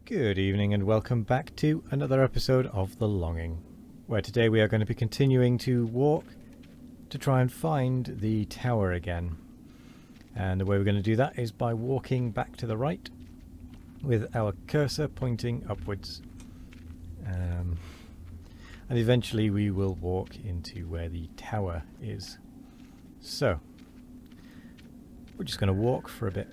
Good evening and welcome back to another episode of The Longing, where today we are going to be continuing to walk to try and find the tower again. And the way we're going to do that is by walking back to the right with our cursor pointing upwards. And eventually we will walk into where the tower is. So, we're just going to walk for a bit.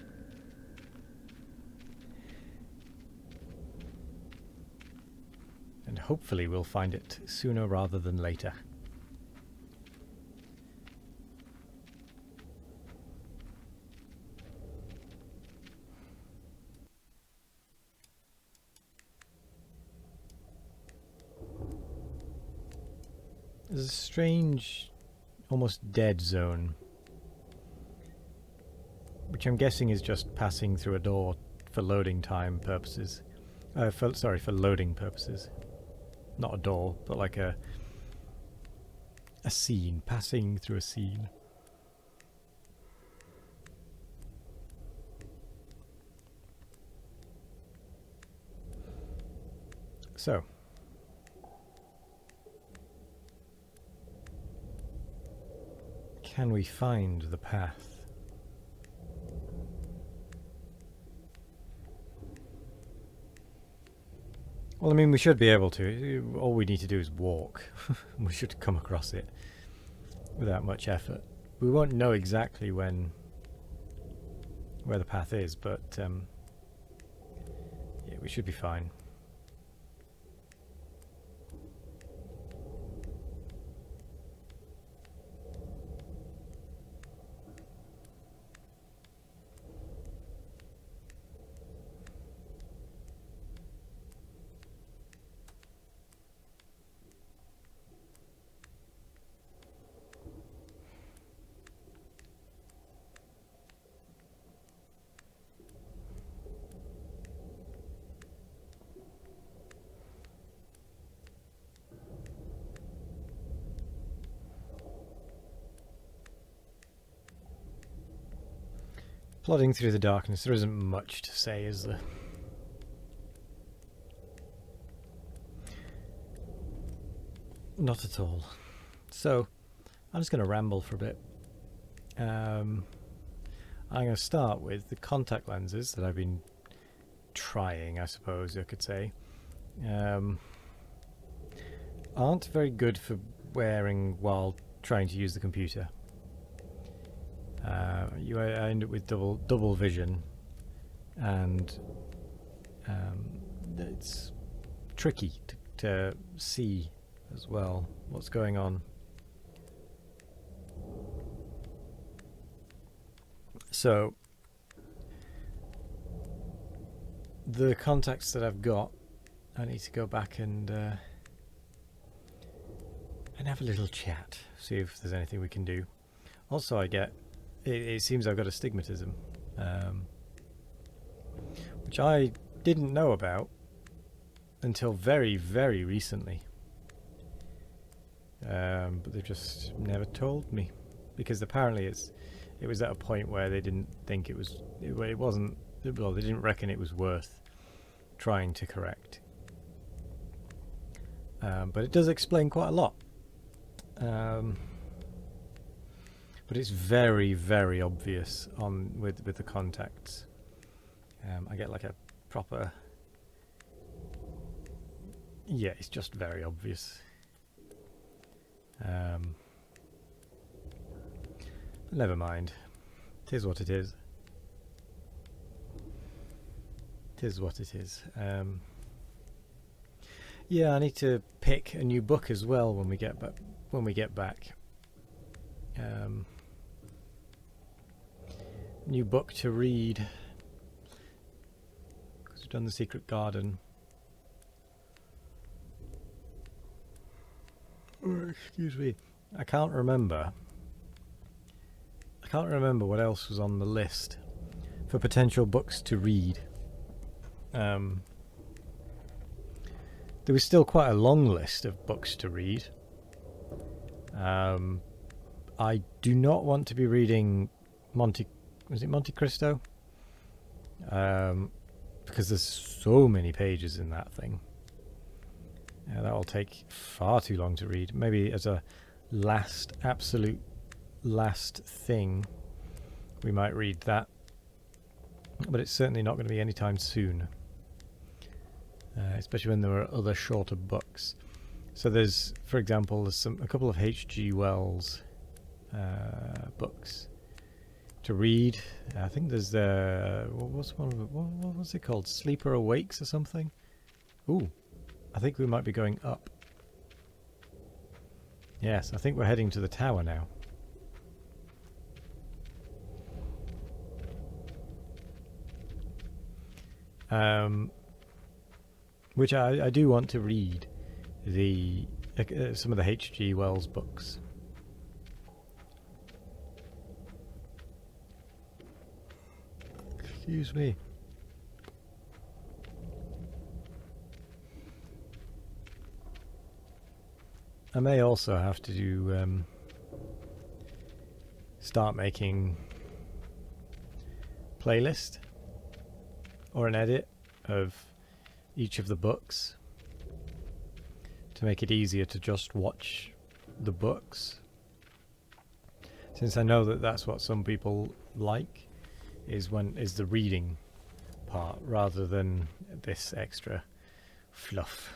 And hopefully we'll find it sooner rather than later. There's a strange, almost dead zone, which I'm guessing is just passing through a door for loading time purposes. For loading purposes. Not a door, but like a scene, passing through a scene. So, can we find the path? Well, I mean, we should be able to. All we need to do is walk. We should come across it without much effort. We won't know exactly where the path is, but yeah, we should be fine. Plodding through the darkness, there isn't much to say, is there? Not at all. So, I'm just going to ramble for a bit. I'm going to start with the contact lenses that I've been trying, I suppose I could say. Aren't very good for wearing while trying to use the computer. You end up with double vision, and it's tricky to see as well what's going on. So the contacts that I've got, I need to go back and have a little chat, see if there's anything we can do. Also, it seems I've got astigmatism, which I didn't know about until very, very recently. But they've just never told me, because apparently it was at a point where they didn't think it wasn't, well, they didn't reckon it was worth trying to correct. But it does explain quite a lot. But it's very, very obvious with the contacts. I get like a proper... Yeah, it's just very obvious. Never mind. 'Tis what it is. 'Tis what it is. Yeah, I need to pick a new book as well when we get back. New book to read, because we've done The Secret Garden. Oh, excuse me. I can't remember what else was on the list for potential books to read. There was still quite a long list of books to read. I do not want to be reading Monte Cristo? because there's so many pages in that thing. That will take far too long to read. Maybe as a absolute last thing, we might read that, but it's certainly not going to be anytime soon, especially when there are other shorter books. So there's, for example, there's a couple of H.G. Wells books to read. I think there's what was it called? Sleeper Awakes or something? Ooh, I think we might be going up. Yes, I think we're heading to the tower now. Which I do want to read some of the H.G. Wells books. Excuse me. I may also have to do start making playlist or an edit of each of the books to make it easier to just watch the books, since I know that that's what some people like, is the reading part rather than this extra fluff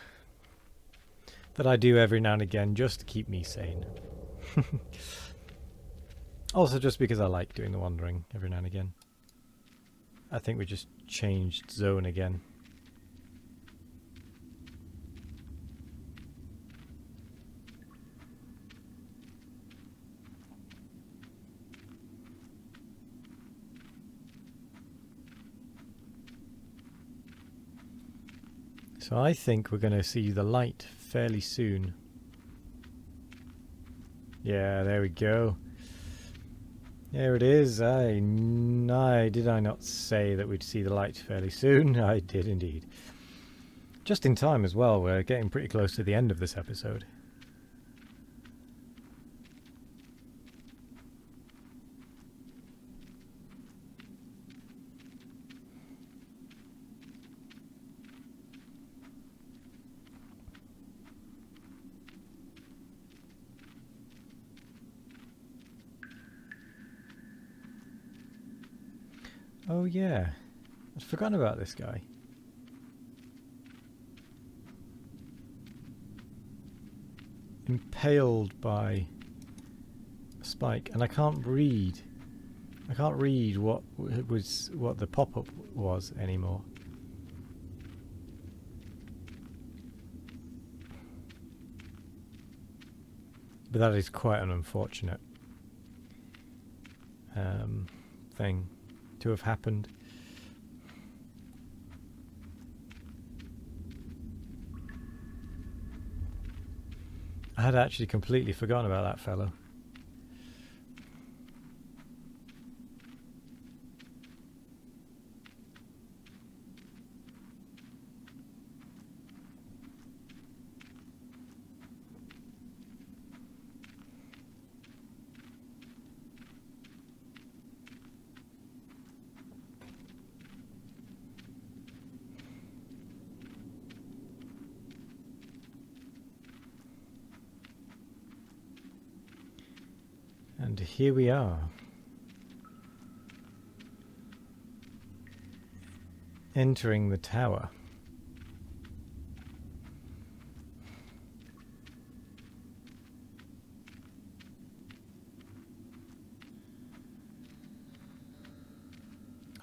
that I do every now and again just to keep me sane. Also just because I like doing the wandering every now and again. I think we just changed zone again. So I think we're going to see the light fairly soon. Yeah, there we go. There it is. Did I not say that we'd see the light fairly soon? I did indeed. Just in time as well. We're getting pretty close to the end of this episode. Oh yeah, I'd forgotten about this guy. Impaled by a spike, and I can't read. I can't read what the pop-up was anymore. But that is quite an unfortunate thing to have happened. I had actually completely forgotten about that fellow. And here we are. Entering the tower.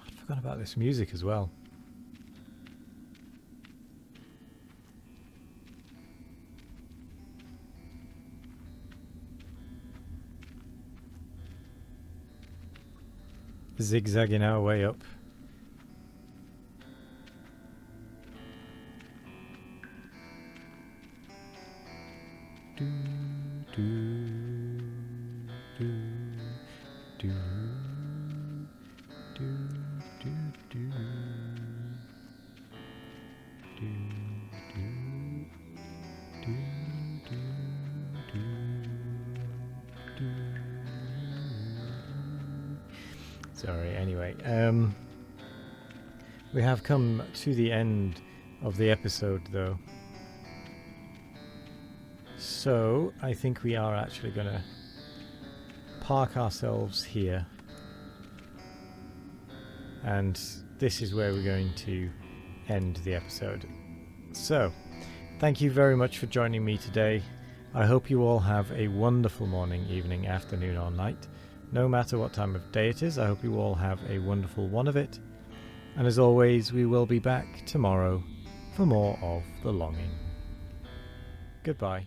I'd forgotten about this music as well. Zigzagging our way up. Do, do, do, do, do, do, do, do, do. Sorry, anyway. We have come to the end of the episode though. So I think we are actually going to park ourselves here. And this is where we're going to end the episode. So, thank you very much for joining me today. I hope you all have a wonderful morning, evening, afternoon or night. No matter what time of day it is, I hope you all have a wonderful one of it. And as always, we will be back tomorrow for more of The Longing. Goodbye.